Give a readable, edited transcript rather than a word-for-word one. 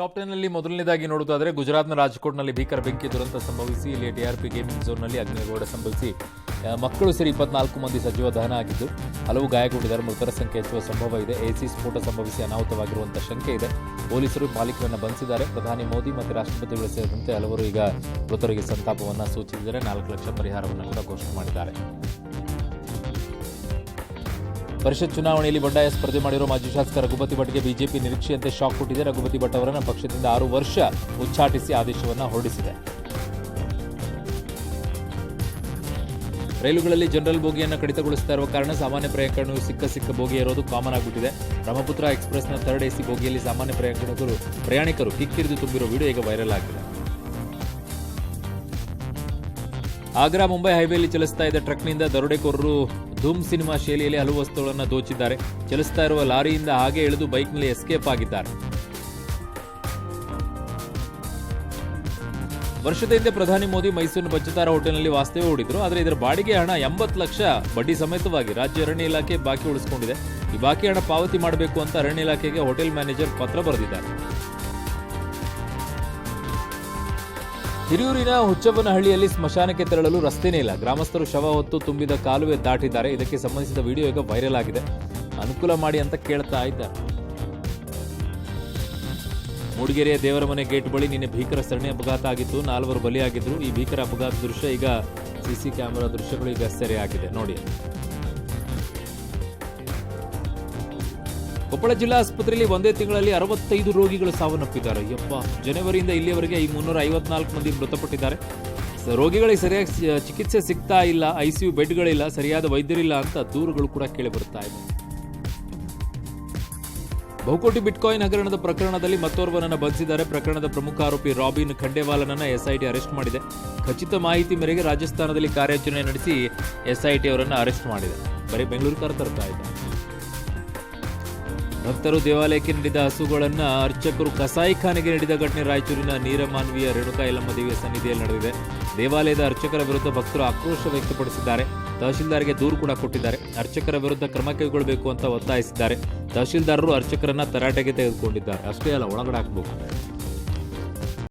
Top 10 ನಲ್ಲಿ ಮೊದಲನೇದಾಗಿ ನೋಡುವುದಾದರೆ ಗುಜರಾತ್ನ ರಾಜ್ಕೋಟ್ನಲ್ಲಿ ಭೀಕರ ಬೆಂಕಿ ದುರಂತ ಸಂಭವಿಸಿ ಇಲ್ಲಿ ಟಿಆರ್ಪಿ ಗೇಮಿಂಗ್ ಝೋನ್ನಲ್ಲಿ ಅಗ್ನಿಗೋಡೆ ಸಂಭವಿಸಿ ಮಕ್ಕಳು ಸೇರಿ 24 ಮಂದಿ ಸಜೀವ ದಹನ ಆಗಿದ್ದು ಹಲವು ಗಾಯಗೊಂಡಿದ್ದಾರೆ. ಮೃತರ ಸಂಖ್ಯೆ ಹೆಚ್ಚುವ ಸಂಭವ ಇದೆ. ಎಸಿ ಸ್ಫೋಟ ಸಂಭವಿಸಿ ಅನಾಹುತವಾಗಿರುವಂತಹ ಶಂಕೆ ಇದೆ. ಪೊಲೀಸರು ಮಾಲೀಕರನ್ನು ಬಂಧಿಸಿದ್ದಾರೆ. ಪ್ರಧಾನಿ ಮೋದಿ ಮತ್ತು ರಾಷ್ಟ್ರಪತಿಗಳು ಸೇರಿದಂತೆ ಹಲವರು ಈಗ ಮೃತರಿಗೆ ಸಂತಾಪವನ್ನು ಸೂಚಿಸಿದ್ದಾರೆ. 4 ಲಕ್ಷ ಪರಿಹಾರವನ್ನು ಕೂಡ ಘೋಷಣೆ ಮಾಡಿದ್ದಾರೆ. ಪರಿಷತ್ ಚುನಾವಣೆಯಲ್ಲಿ ಬಂಡಾಯ ಸ್ಪರ್ಧೆ ಮಾಡಿರುವ ಮಾಜಿ ಶಾಸಕ ರಘುಪತಿ ಭಟ್ಗೆ ಬಿಜೆಪಿ ನಿರೀಕ್ಷೆಯಂತೆ ಶಾಕ್ ಕೊಟ್ಟಿದೆ. ರಘುಪತಿ ಭಟ್ ಅವರನ್ನು ಪಕ್ಷದಿಂದ 6 ವರ್ಷ ಉಚ್ಚಾಟಿಸಿ ಆದೇಶವನ್ನು ಹೊರಡಿಸಿದೆ. ರೈಲುಗಳಲ್ಲಿ ಜನರಲ್ ಬೋಗಿಯನ್ನು ಕಡಿತಗೊಳಿಸುತ್ತಾ ಇರುವ ಕಾರಣ ಸಾಮಾನ್ಯ ಪ್ರಯಾಣಿಕರು ಸಿಕ್ಕ ಬೋಗಿ ಇರೋದು ಕಾಮನ್ ಆಗಿಬಿಟ್ಟಿದೆ. ಬ್ರಹ್ಮಪುತ್ರ ಎಕ್ಸ್ಪ್ರೆಸ್ನ 3rd AC ಬೋಗಿಯಲ್ಲಿ ಸಾಮಾನ್ಯ ಪ್ರಯಾಣಿಕರು ಕಿಕ್ಕಿರಿದು ತುಂಬಿರೋ ವಿಡಿಯೋ ಈಗ ವೈರಲ್ ಆಗಿದೆ. ಆಗ್ರಾ ಮುಂಬೈ ಹೈವೇಯಲ್ಲಿ ಚಲಿಸ್ತಾ ಇದ್ದ ಟ್ರಕ್ನಿಂದ ದರೋಡೆಕೋರರು ಧೂಮ್ ಸಿನಿಮಾ ಶೈಲಿಯಲ್ಲಿ ಹಲವು ವಸ್ತುಗಳನ್ನು ದೋಚಿದ್ದಾರೆ. ಚಲಿಸ್ತಾ ಇರುವ ಲಾರಿಯಿಂದ ಹಾಗೆ ಇಳಿದು ಬೈಕ್ನಲ್ಲಿ ಎಸ್ಕೇಪ್ ಆಗಿದ್ದಾರೆ. ವರ್ಷದ ಹಿಂದೆ ಪ್ರಧಾನಿ ಮೋದಿ ಮೈಸೂರಿನ ಬಚ್ಚತಾರ ಹೋಟೆಲ್ನಲ್ಲಿ ವಾಸ್ತವ್ಯ ಹೂಡಿದ್ರು. ಆದರೆ ಇದರ ಬಾಡಿಗೆ ಹಣ 80 ಲಕ್ಷ ಬಡ್ಡಿ ಸಮೇತವಾಗಿ ರಾಜ್ಯ ಅರಣ್ಯ ಇಲಾಖೆ ಬಾಕಿ ಉಳಿಸಿಕೊಂಡಿದೆ. ಈ ಬಾಕಿ ಹಣ ಪಾವತಿ ಮಾಡಬೇಕು ಅಂತ ಅರಣ್ಯ ಇಲಾಖೆಗೆ ಹೋಟೆಲ್ ಮ್ಯಾನೇಜರ್ ಪತ್ರ ಬರೆದಿದ್ದಾರೆ. ಹಿರಿಯೂರಿನ ಹುಚ್ಚವ್ವನಹಳ್ಳಿಯಲ್ಲಿ ಸ್ಮಶಾನಕ್ಕೆ ತೆರಳಲು ರಸ್ತೆನೇ ಇಲ್ಲ. ಗ್ರಾಮಸ್ಥರು ಶವ ಹೊತ್ತು ತುಂಬಿದ ಕಾಲುವೆ ದಾಟಿದ್ದಾರೆ. ಇದಕ್ಕೆ ಸಂಬಂಧಿಸಿದ ವಿಡಿಯೋ ಈಗ ವೈರಲ್ ಆಗಿದೆ. ಅನುಕೂಲ ಮಾಡಿ ಅಂತ ಕೇಳ್ತಾ ಇದ್ದಾರೆ. ಮೂಡಿಗೆರೆಯ ದೇವರ ಮನೆ ಗೇಟ್ ಬಳಿ ನಿನ್ನೆ ಭೀಕರ ಸರಣಿ ಅಪಘಾತ ಆಗಿತ್ತು. 4 ಬಲಿಯಾಗಿದ್ರು. ಈ ಭೀಕರ ಅಪಘಾತ ದೃಶ್ಯ ಈಗ ಸಿಸಿ ಕ್ಯಾಮೆರಾ ದೃಶ್ಯಗಳು ಈಗ ಸೆರೆಯಾಗಿದೆ ನೋಡಿ. ಕೊಪ್ಪಳ ಜಿಲ್ಲಾ ಆಸ್ಪತ್ರೆಯಲ್ಲಿ ಒಂದೇ ತಿಂಗಳಲ್ಲಿ 65 ರೋಗಿಗಳು ಸಾವನ್ನಪ್ಪಿದ್ದಾರೆ. ಜನವರಿಯಿಂದ ಇಲ್ಲಿಯವರೆಗೆ 354 ಮಂದಿ ಮೃತಪಟ್ಟಿದ್ದಾರೆ. ರೋಗಿಗಳಿಗೆ ಸರಿಯಾಗಿ ಚಿಕಿತ್ಸೆ ಸಿಗ್ತಾ ಇಲ್ಲ, ಐಸಿಯು ಬೆಡ್ಗಳಿಲ್ಲ, ಸರಿಯಾದ ವೈದ್ಯರಿಲ್ಲ ಅಂತ ದೂರುಗಳು ಕೂಡ ಕೇಳಿ ಬರುತ್ತಾ ಇದೆ. ಬಹುಕೋಟಿ ಬಿಟ್ಕಾಯಿನ್ ಹಗರಣದ ಪ್ರಕರಣದಲ್ಲಿ ಮತ್ತೋರ್ವನನ್ನು ಬಂಧಿಸಿದ್ದಾರೆ. ಪ್ರಕರಣದ ಪ್ರಮುಖ ಆರೋಪಿ ರಾಬಿನ್ ಖಂಡೇವಾಲನನ್ನು ಎಸ್ಐಟಿ ಅರೆಸ್ಟ್ ಮಾಡಿದೆ. ಖಚಿತ ಮಾಹಿತಿ ಮೇರೆಗೆ ರಾಜಸ್ಥಾನದಲ್ಲಿ ಕಾರ್ಯಾಚರಣೆ ನಡೆಸಿ ಎಸ್ಐಟಿ ಅವರನ್ನು ಅರೆಸ್ಟ್ ಮಾಡಿದೆ. ಬರೀ ಬೆಂಗಳೂರು ಕರೆತರ್ತಾ ಇದೆ. ಭಕ್ತರು ದೇವಾಲಯಕ್ಕೆ ನೀಡಿದ ಹಸುಗಳನ್ನು ಅರ್ಚಕರು ಕಸಾಯಿಖಾನೆಗೆ ನೀಡಿದ ಘಟನೆ ರಾಯಚೂರಿನ ನೀರಮಾನ್ವಿಯ ರೇಣುಕಾ ಯಲ್ಲಮ್ಮ ದೇವಿಯ ಸನ್ನಿಧಿಯಲ್ಲಿ ನಡೆದಿದೆ. ದೇವಾಲಯದ ಅರ್ಚಕರ ವಿರುದ್ಧ ಭಕ್ತರು ಆಕ್ರೋಶ ವ್ಯಕ್ತಪಡಿಸಿದ್ದಾರೆ. ತಹಶೀಲ್ದಾರ್ಗೆ ದೂರು ಕೂಡ ಕೊಟ್ಟಿದ್ದಾರೆ. ಅರ್ಚಕರ ವಿರುದ್ಧ ಕ್ರಮ ಕೈಗೊಳ್ಳಬೇಕು ಅಂತ ಒತ್ತಾಯಿಸಿದ್ದಾರೆ. ತಹಶೀಲ್ದಾರರು ಅರ್ಚಕರನ್ನ ತರಾಟೆಗೆ ತೆಗೆದುಕೊಂಡಿದ್ದಾರೆ. ಅಷ್ಟೇ ಅಲ್ಲ, ಒಳಗಡೆ ಹಾಕಬೇಕು.